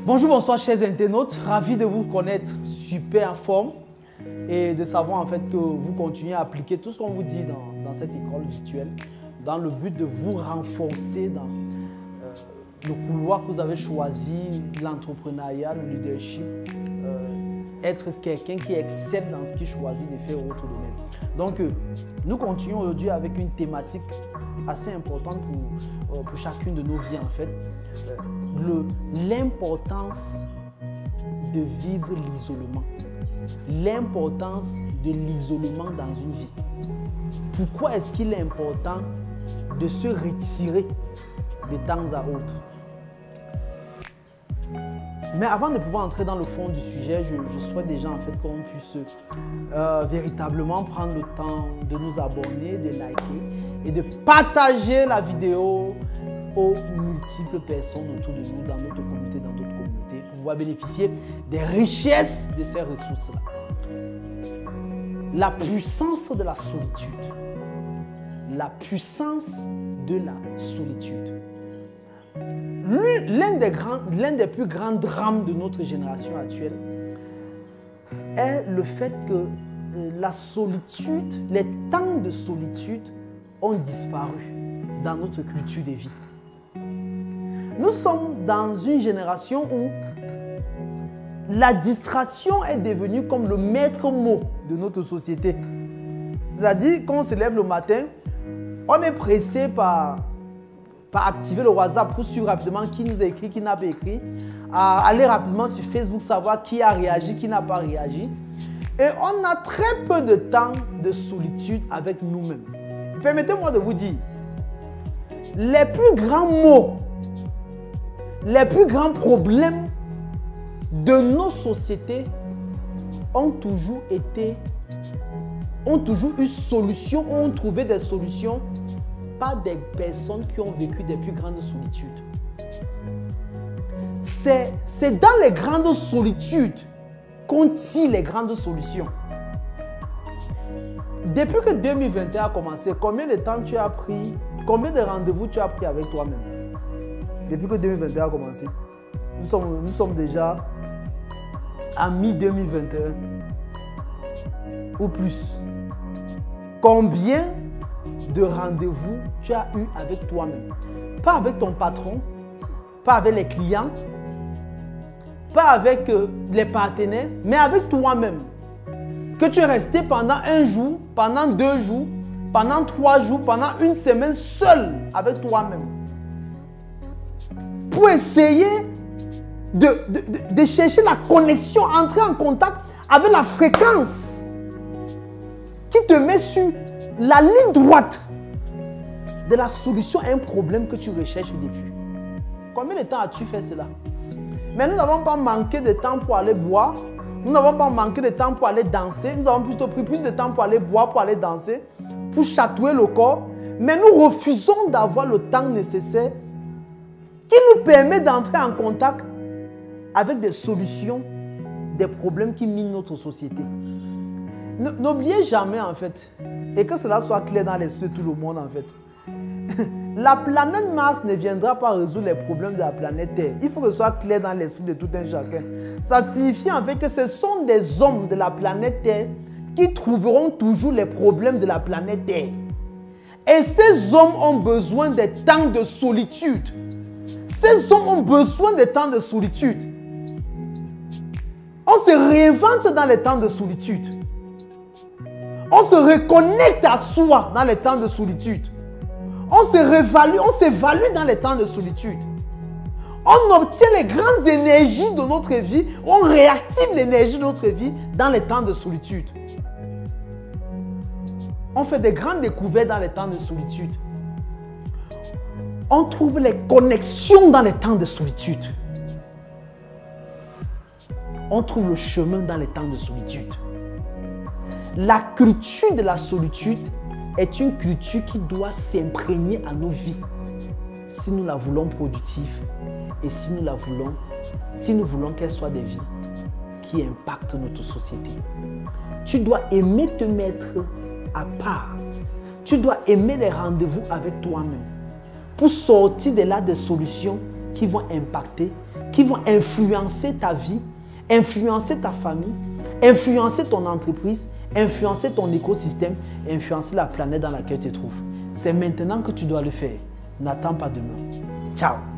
Bonjour, bonsoir chers internautes, ravi de vous connaître super en forme et de savoir en fait que vous continuez à appliquer tout ce qu'on vous dit dans cette école virtuelle dans le but de vous renforcer dans le couloir que vous avez choisi, l'entrepreneuriat, le leadership, être quelqu'un qui excelle dans ce qu'il choisit de faire autre domaine. Donc, nous continuons aujourd'hui avec une thématique assez importante pour chacune de nos vies en fait. L'importance de vivre l'isolement. L'importance de l'isolement dans une vie. Pourquoi est-ce qu'il est important de se retirer de temps à autre? Mais avant de pouvoir entrer dans le fond du sujet, je souhaite déjà en fait qu'on puisse véritablement prendre le temps de nous abonner, de liker et de partager la vidéo aux multiples personnes autour de nous, dans notre communauté, pour pouvoir bénéficier des richesses de ces ressources-là. La puissance de la solitude. La puissance de la solitude. L'un des plus grands drames de notre génération actuelle est le fait que la solitude, les temps de solitude ont disparu dans notre culture de vie. Nous sommes dans une génération où la distraction est devenue comme le maître mot de notre société. C'est-à-dire, quand on se lève le matin, on est pressé par activer le WhatsApp pour suivre rapidement qui nous a écrit, qui n'a pas écrit, à aller rapidement sur Facebook, savoir qui a réagi, qui n'a pas réagi. Et on a très peu de temps de solitude avec nous-mêmes. Permettez-moi de vous dire, les plus grands maux, les plus grands problèmes de nos sociétés ont toujours eu solution, ont trouvé des solutions par des personnes qui ont vécu des plus grandes solitudes. C'est dans les grandes solitudes qu'on tire les grandes solutions. Depuis que 2021 a commencé, combien de temps tu as pris, combien de rendez-vous tu as pris avec toi-même? Depuis que 2021 a commencé, nous sommes déjà à mi-2021 ou plus. Combien de rendez-vous tu as eu avec toi-même? Pas avec ton patron, pas avec les clients, pas avec les partenaires, mais avec toi-même. Que tu es resté pendant un jour, pendant 2 jours, pendant 3 jours, pendant une semaine seul avec toi-même. Pour essayer de chercher la connexion, entrer en contact avec la fréquence qui te met sur la ligne droite de la solution à un problème que tu recherches depuis. Combien de temps as-tu fait cela? Mais nous n'avons pas manqué de temps pour aller boire. Nous n'avons pas manqué de temps pour aller danser. Nous avons plutôt pris plus de temps pour aller boire, pour aller danser, pour chatouiller le corps. Mais nous refusons d'avoir le temps nécessaire qui nous permet d'entrer en contact avec des solutions, des problèmes qui minent notre société. N'oubliez jamais en fait, et que cela soit clair dans l'esprit de tout le monde en fait, la planète Mars ne viendra pas résoudre les problèmes de la planète Terre. Il faut que ce soit clair dans l'esprit de tout un chacun. Ça signifie en fait que ce sont des hommes de la planète Terre qui trouveront toujours les problèmes de la planète Terre. Et ces hommes ont besoin des temps de solitude. Ces hommes ont besoin des temps de solitude. On se réinvente dans les temps de solitude. On se reconnecte à soi dans les temps de solitude. On se réévalue, on s'évalue dans les temps de solitude. On obtient les grandes énergies de notre vie, on réactive l'énergie de notre vie dans les temps de solitude. On fait des grandes découvertes dans les temps de solitude. On trouve les connexions dans les temps de solitude. On trouve le chemin dans les temps de solitude. La culture de la solitude est une culture qui doit s'imprégner à nos vies si nous la voulons productive et si nous voulons qu'elle soit des vies qui impactent notre société. Tu dois aimer te mettre à part. Tu dois aimer les rendez-vous avec toi-même pour sortir de là des solutions qui vont impacter, qui vont influencer ta vie, influencer ta famille, influencer ton entreprise, influencer ton écosystème, influencer la planète dans laquelle tu te trouves. C'est maintenant que tu dois le faire. N'attends pas demain. Ciao.